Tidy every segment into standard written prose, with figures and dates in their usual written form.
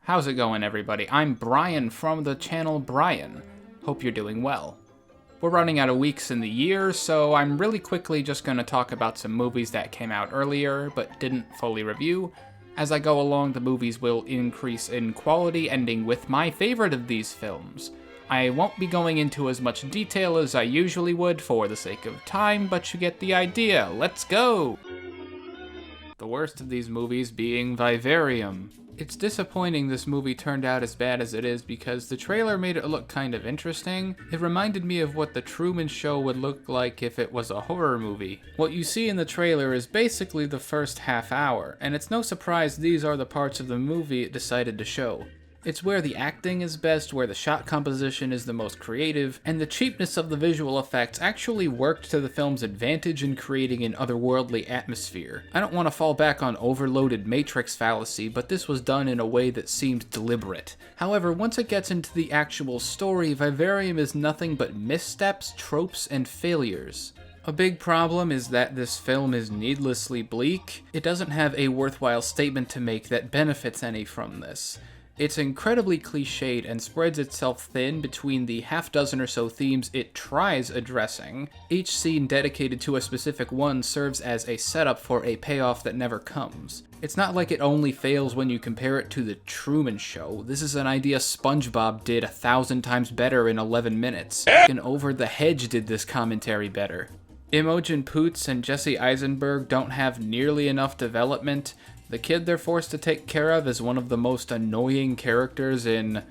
How's it going, everybody? I'm Brian from the channel Brian. Hope you're doing well. We're running out of weeks in the year, so I'm really quickly just going to talk about some movies that came out earlier but didn't fully review. As I go along, the movies will increase in quality, ending with my favorite of these films. I won't be going into as much detail as I usually would for the sake of time, but you get the idea. Let's go! The worst of these movies being Vivarium. It's disappointing this movie turned out as bad as it is because the trailer made it look kind of interesting. It reminded me of what The Truman Show would look like if it was a horror movie. What you see in the trailer is basically the first half hour, and it's no surprise these are the parts of the movie it decided to show. It's where the acting is best, where the shot composition is the most creative, and the cheapness of the visual effects actually worked to the film's advantage in creating an otherworldly atmosphere. I don't want to fall back on overloaded Matrix fallacy, but this was done in a way that seemed deliberate. However, once it gets into the actual story, Vivarium is nothing but missteps, tropes, and failures. A big problem is that this film is needlessly bleak. It doesn't have a worthwhile statement to make that benefits any from this. It's incredibly cliched and spreads itself thin between the half-dozen or so themes it tries addressing. Each scene dedicated to a specific one serves as a setup for a payoff that never comes. It's not like it only fails when you compare it to The Truman Show. This is an idea Spongebob did 1,000 times better in 11 minutes. And Over the Hedge did this commentary better. Imogen Poots and Jesse Eisenberg don't have nearly enough development. The kid they're forced to take care of is one of the most annoying characters in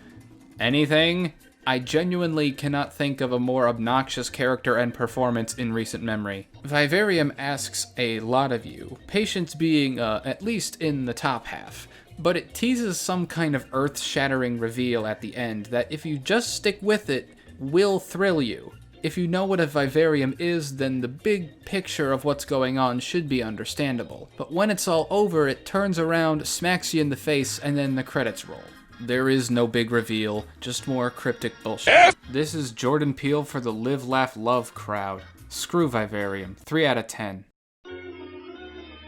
anything. I genuinely cannot think of a more obnoxious character and performance in recent memory. Vivarium asks a lot of you, patience being at least in the top half, but it teases some kind of earth-shattering reveal at the end that if you just stick with it, will thrill you. If you know what a vivarium is, then the big picture of what's going on should be understandable. But when it's all over, it turns around, smacks you in the face, and then the credits roll. There is no big reveal, just more cryptic bullshit. This is Jordan Peele for the Live, Laugh, Love crowd. Screw Vivarium. 3 out of 10.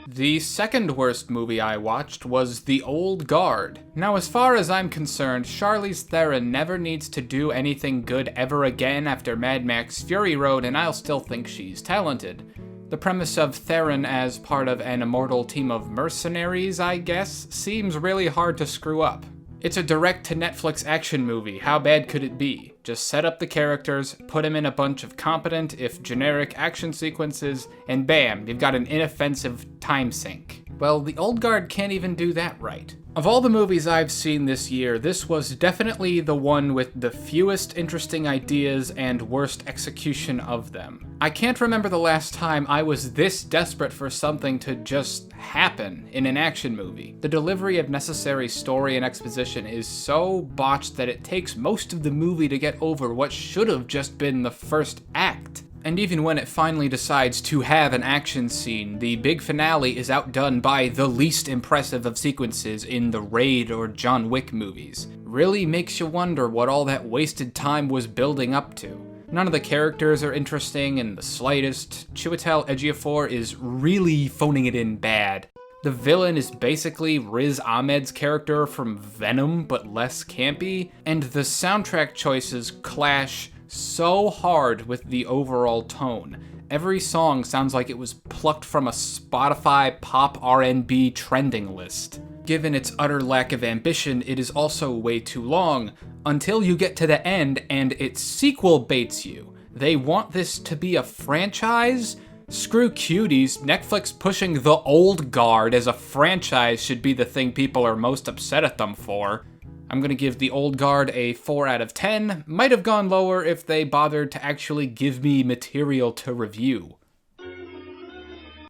The second worst movie I watched was The Old Guard. Now, as far as I'm concerned, Charlize Theron never needs to do anything good ever again after Mad Max Fury Road, and I'll still think she's talented. The premise of Theron as part of an immortal team of mercenaries, I guess, seems really hard to screw up. It's a direct-to-Netflix action movie. How bad could it be? Just set up the characters, put them in a bunch of competent, if generic, action sequences, and bam, you've got an inoffensive time sink. Well, The Old Guard can't even do that right. Of all the movies I've seen this year, this was definitely the one with the fewest interesting ideas and worst execution of them. I can't remember the last time I was this desperate for something to just happen in an action movie. The delivery of necessary story and exposition is so botched that it takes most of the movie to get over what should have just been the first act. And even when it finally decides to have an action scene, the big finale is outdone by the least impressive of sequences in the Raid or John Wick movies. Really makes you wonder what all that wasted time was building up to. None of the characters are interesting in the slightest. Chiwetel Ejiofor is really phoning it in bad. The villain is basically Riz Ahmed's character from Venom, but less campy, and the soundtrack choices clash so hard with the overall tone. Every song sounds like it was plucked from a Spotify pop R&B trending list. Given its utter lack of ambition, it is also way too long, until you get to the end and its sequel baits you. They want this to be a franchise? Screw cuties, Netflix pushing The Old Guard as a franchise should be the thing people are most upset at them for. I'm gonna give The Old Guard a 4 out of 10. Might have gone lower if they bothered to actually give me material to review.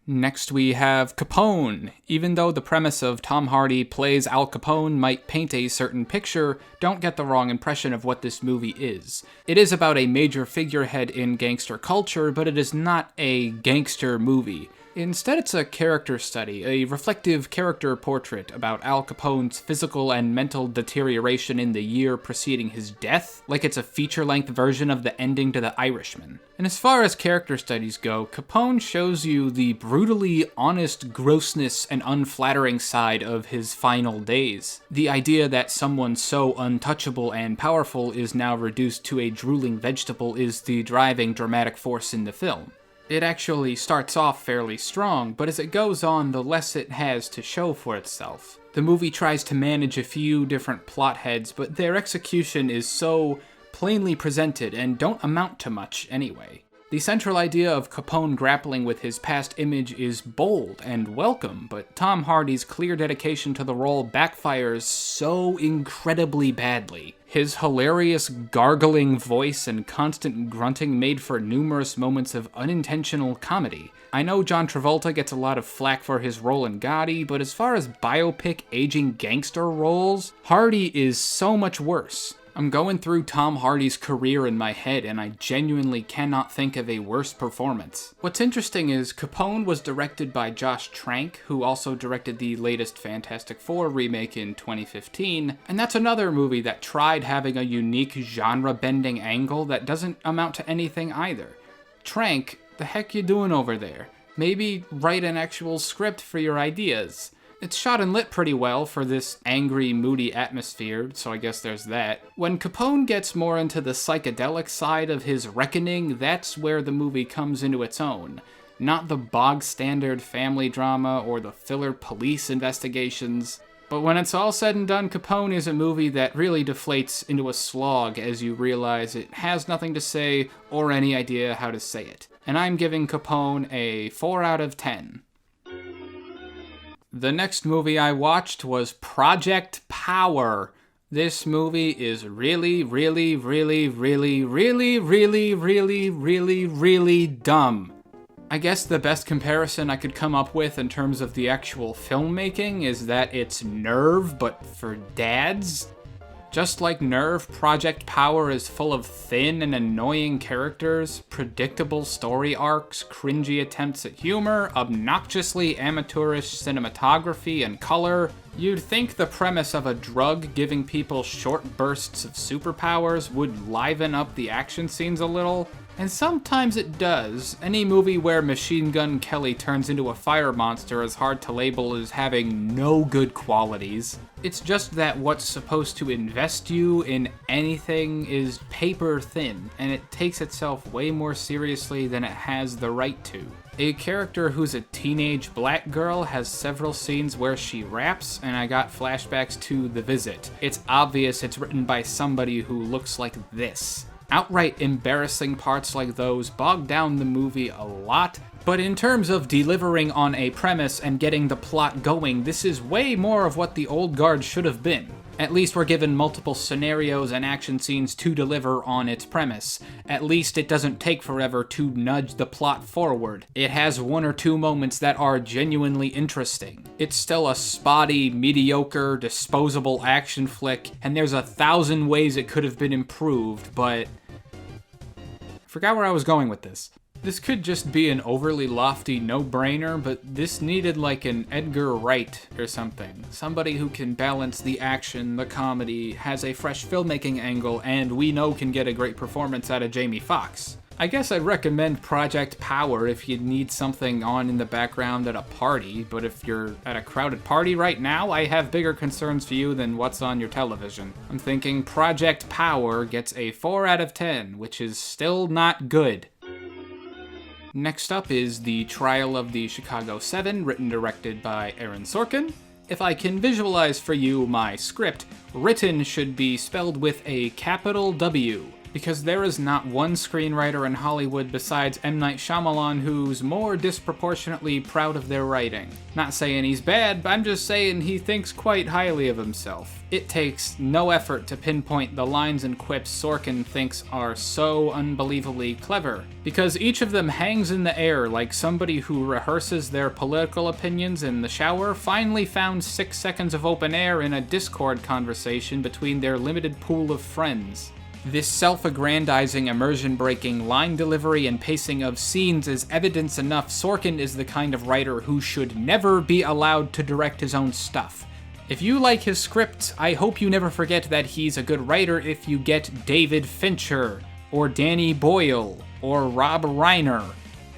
Next we have Capone. Even though the premise of Tom Hardy plays Al Capone might paint a certain picture, don't get the wrong impression of what this movie is. It is about a major figurehead in gangster culture, but it is not a gangster movie. Instead, it's a character study, a reflective character portrait about Al Capone's physical and mental deterioration in the year preceding his death, like it's a feature-length version of the ending to The Irishman. And as far as character studies go, Capone shows you the brutally honest grossness and unflattering side of his final days. The idea that someone so untouchable and powerful is now reduced to a drooling vegetable is the driving dramatic force in the film. It actually starts off fairly strong, but as it goes on, the less it has to show for itself. The movie tries to manage a few different plot heads, but their execution is so plainly presented and don't amount to much anyway. The central idea of Capone grappling with his past image is bold and welcome, but Tom Hardy's clear dedication to the role backfires so incredibly badly. His hilarious gargling voice and constant grunting made for numerous moments of unintentional comedy. I know John Travolta gets a lot of flack for his role in Gotti, but as far as biopic aging gangster roles, Hardy is so much worse. I'm going through Tom Hardy's career in my head, and I genuinely cannot think of a worse performance. What's interesting is Capone was directed by Josh Trank, who also directed the latest Fantastic Four remake in 2015, and that's another movie that tried having a unique genre-bending angle that doesn't amount to anything either. Trank, the heck you doing over there? Maybe write an actual script for your ideas. It's shot and lit pretty well for this angry, moody atmosphere, so I guess there's that. When Capone gets more into the psychedelic side of his reckoning, that's where the movie comes into its own. Not the bog-standard family drama or the filler police investigations. But when it's all said and done, Capone is a movie that really deflates into a slog as you realize it has nothing to say or any idea how to say it. And I'm giving Capone a 4 out of 10. The next movie I watched was Project Power. This movie is really dumb. I guess the best comparison I could come up with in terms of the actual filmmaking is that it's Nerve, but for dads. Just like Nerve, Project Power is full of thin and annoying characters, predictable story arcs, cringy attempts at humor, obnoxiously amateurish cinematography and color. You'd think the premise of a drug giving people short bursts of superpowers would liven up the action scenes a little, and sometimes it does. Any movie where Machine Gun Kelly turns into a fire monster is hard to label as having no good qualities. It's just that what's supposed to invest you in anything is paper thin, and it takes itself way more seriously than it has the right to. A character who's a teenage black girl has several scenes where she raps, and I got flashbacks to The Visit. It's obvious it's written by somebody who looks like this. Outright embarrassing parts like those bog down the movie a lot, but in terms of delivering on a premise and getting the plot going, this is way more of what the old guard should have been. At least we're given multiple scenarios and action scenes to deliver on its premise. At least it doesn't take forever to nudge the plot forward. It has one or two moments that are genuinely interesting. It's still a spotty, mediocre, disposable action flick, and there's 1,000 ways it could have been improved, but forgot where I was going with this. This could just be an overly lofty no-brainer, but this needed like an Edgar Wright or something. Somebody who can balance the action, the comedy, has a fresh filmmaking angle, and we know can get a great performance out of Jamie Foxx. I guess I'd recommend Project Power if you need something on in the background at a party, but if you're at a crowded party right now, I have bigger concerns for you than what's on your television. I'm thinking Project Power gets a 4 out of 10, which is still not good. Next up is The Trial of the Chicago 7, written and directed by Aaron Sorkin. If I can visualize for you my script, written should be spelled with a capital W, because there is not one screenwriter in Hollywood besides M. Night Shyamalan who's more disproportionately proud of their writing. Not saying he's bad, but I'm just saying he thinks quite highly of himself. It takes no effort to pinpoint the lines and quips Sorkin thinks are so unbelievably clever, because each of them hangs in the air like somebody who rehearses their political opinions in the shower finally found 6 seconds of open air in a Discord conversation between their limited pool of friends. This self-aggrandizing, immersion-breaking line delivery and pacing of scenes is evidence enough Sorkin is the kind of writer who should never be allowed to direct his own stuff. If you like his script, I hope you never forget that he's a good writer if you get David Fincher, or Danny Boyle, or Rob Reiner.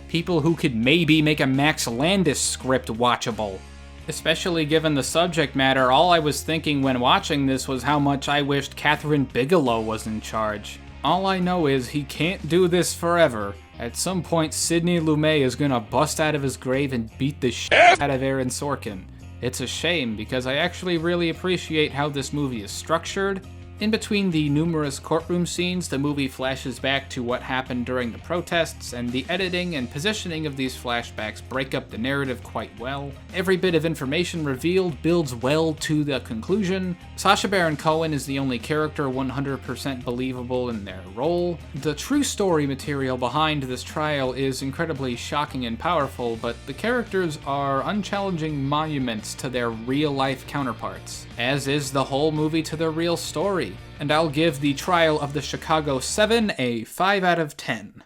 People who could maybe make a Max Landis script watchable. Especially given the subject matter, all I was thinking when watching this was how much I wished Catherine Bigelow was in charge. All I know is he can't do this forever. At some point, Sidney Lumet is gonna bust out of his grave and beat the shit out of Aaron Sorkin. It's a shame, because I actually really appreciate how this movie is structured. In between the numerous courtroom scenes, the movie flashes back to what happened during the protests, and the editing and positioning of these flashbacks break up the narrative quite well. Every bit of information revealed builds well to the conclusion. Sacha Baron Cohen is the only character 100% believable in their role. The true story material behind this trial is incredibly shocking and powerful, but the characters are unchallenging monuments to their real-life counterparts, as is the whole movie to the real story. And I'll give The Trial of the Chicago 7 a 5 out of 10.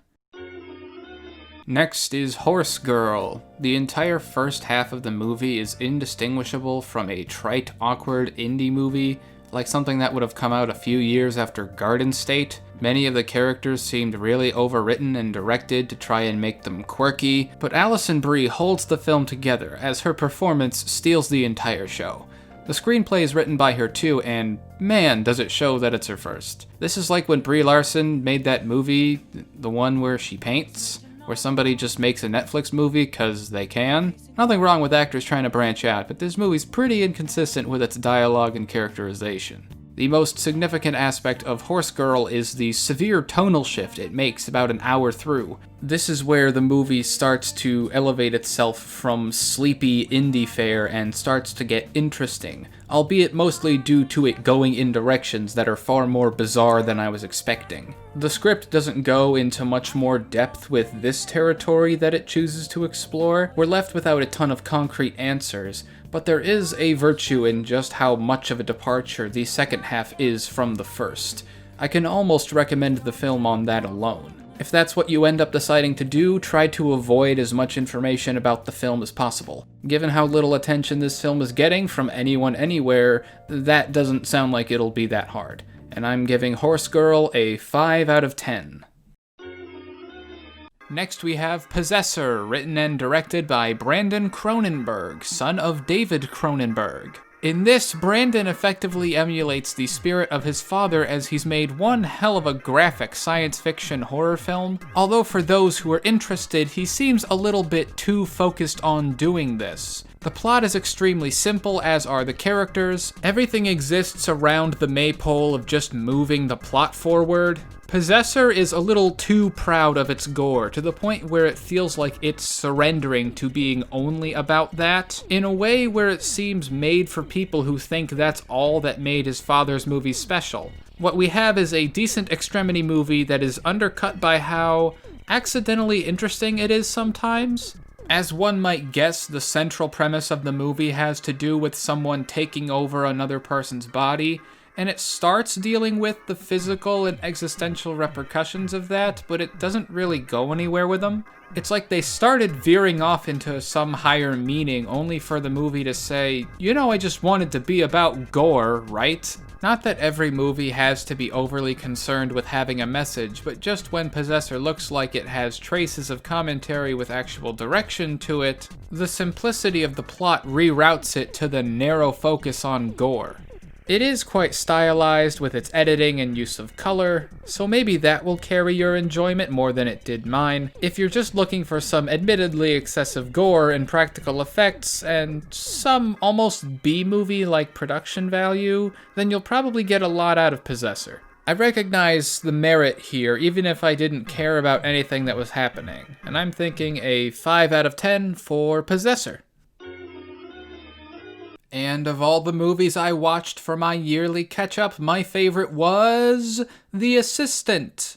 Next is Horse Girl. The entire first half of the movie is indistinguishable from a trite, awkward indie movie, like something that would have come out a few years after Garden State. Many of the characters seemed really overwritten and directed to try and make them quirky, but Alison Brie holds the film together as her performance steals the entire show. The screenplay is written by her too, and man, does it show that it's her first. This is like when Brie Larson made that movie, the one where she paints, where somebody just makes a Netflix movie because they can. Nothing wrong with actors trying to branch out, but this movie's pretty inconsistent with its dialogue and characterization. The most significant aspect of Horse Girl is the severe tonal shift it makes about an hour through. This is where the movie starts to elevate itself from sleepy indie fare and starts to get interesting, albeit mostly due to it going in directions that are far more bizarre than I was expecting. The script doesn't go into much more depth with this territory that it chooses to explore. We're left without a ton of concrete answers, but there is a virtue in just how much of a departure the second half is from the first. I can almost recommend the film on that alone. If that's what you end up deciding to do, try to avoid as much information about the film as possible. Given how little attention this film is getting from anyone anywhere, that doesn't sound like it'll be that hard. And I'm giving Horse Girl a 5 out of 10. Next we have Possessor, written and directed by Brandon Cronenberg, son of David Cronenberg. In this, Brandon effectively emulates the spirit of his father as he's made one hell of a graphic science fiction horror film. Although for those who are interested, he seems a little bit too focused on doing this. The plot is extremely simple, as are the characters. Everything exists around the maypole of just moving the plot forward. Possessor is a little too proud of its gore, to the point where it feels like it's surrendering to being only about that, in a way where it seems made for people who think that's all that made his father's movie special. What we have is a decent extremity movie that is undercut by how accidentally interesting it is sometimes. As one might guess, the central premise of the movie has to do with someone taking over another person's body, and it starts dealing with the physical and existential repercussions of that, but it doesn't really go anywhere with them. It's like they started veering off into some higher meaning only for the movie to say, you know, I just wanted to be about gore, right? Not that every movie has to be overly concerned with having a message, but just when Possessor looks like it has traces of commentary with actual direction to it, the simplicity of the plot reroutes it to the narrow focus on gore. It is quite stylized with its editing and use of color, so maybe that will carry your enjoyment more than it did mine. If you're just looking for some admittedly excessive gore and practical effects, and some almost B-movie-like production value, then you'll probably get a lot out of Possessor. I recognize the merit here, even if I didn't care about anything that was happening, and I'm thinking a 5 out of 10 for Possessor. And of all the movies I watched for my yearly catch-up, my favorite was The Assistant.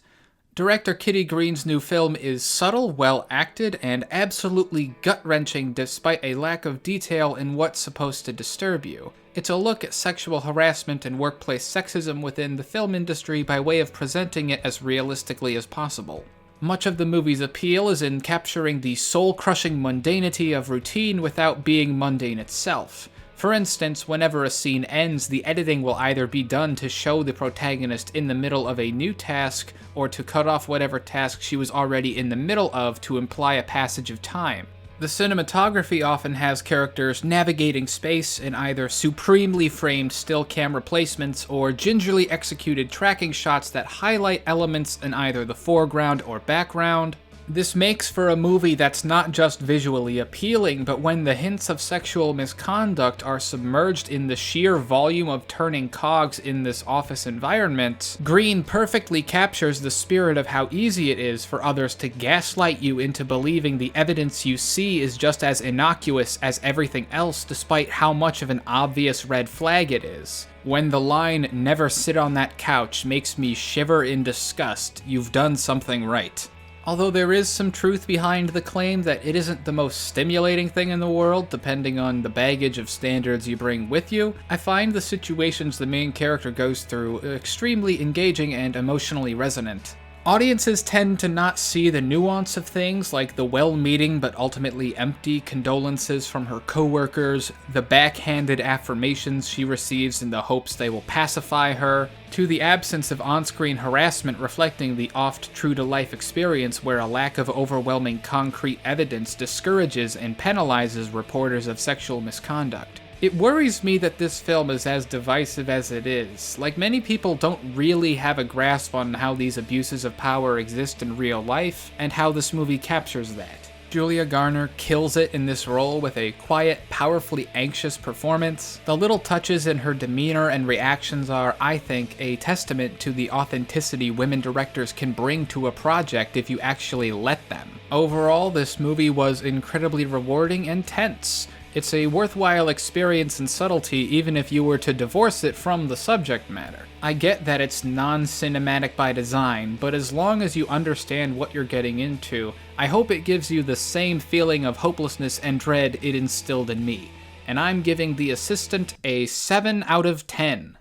Director Kitty Green's new film is subtle, well-acted, and absolutely gut-wrenching despite a lack of detail in what's supposed to disturb you. It's a look at sexual harassment and workplace sexism within the film industry by way of presenting it as realistically as possible. Much of the movie's appeal is in capturing the soul-crushing mundanity of routine without being mundane itself. For instance, whenever a scene ends, the editing will either be done to show the protagonist in the middle of a new task, or to cut off whatever task she was already in the middle of to imply a passage of time. The cinematography often has characters navigating space in either supremely framed still camera placements or gingerly executed tracking shots that highlight elements in either the foreground or background. This makes for a movie that's not just visually appealing, but when the hints of sexual misconduct are submerged in the sheer volume of turning cogs in this office environment, Green perfectly captures the spirit of how easy it is for others to gaslight you into believing the evidence you see is just as innocuous as everything else, despite how much of an obvious red flag it is. When the line, "Never sit on that couch," makes me shiver in disgust, you've done something right. Although there is some truth behind the claim that it isn't the most stimulating thing in the world, depending on the baggage of standards you bring with you, I find the situations the main character goes through extremely engaging and emotionally resonant. Audiences tend to not see the nuance of things like the well-meaning but ultimately empty condolences from her coworkers, the backhanded affirmations she receives in the hopes they will pacify her, to the absence of on-screen harassment reflecting the oft true-to-life experience where a lack of overwhelming concrete evidence discourages and penalizes reporters of sexual misconduct. It worries me that this film is as divisive as it is. Like, many people don't really have a grasp on how these abuses of power exist in real life, and how this movie captures that. Julia Garner kills it in this role with a quiet, powerfully anxious performance. The little touches in her demeanor and reactions are, I think, a testament to the authenticity women directors can bring to a project if you actually let them. Overall, this movie was incredibly rewarding and tense. It's a worthwhile experience in subtlety even if you were to divorce it from the subject matter. I get that it's non-cinematic by design, but as long as you understand what you're getting into, I hope it gives you the same feeling of hopelessness and dread it instilled in me. And I'm giving The Assistant a 7 out of 10.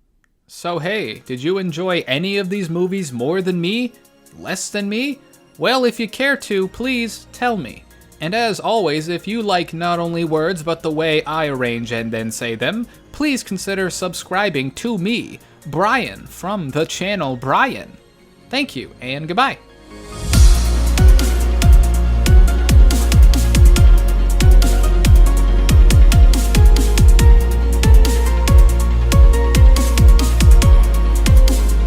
So hey, did you enjoy any of these movies more than me? Less than me? Well, if you care to, please tell me. And as always, if you like not only words but the way I arrange and then say them, please consider subscribing to me, Brian, from the channel Brian. Thank you, and goodbye.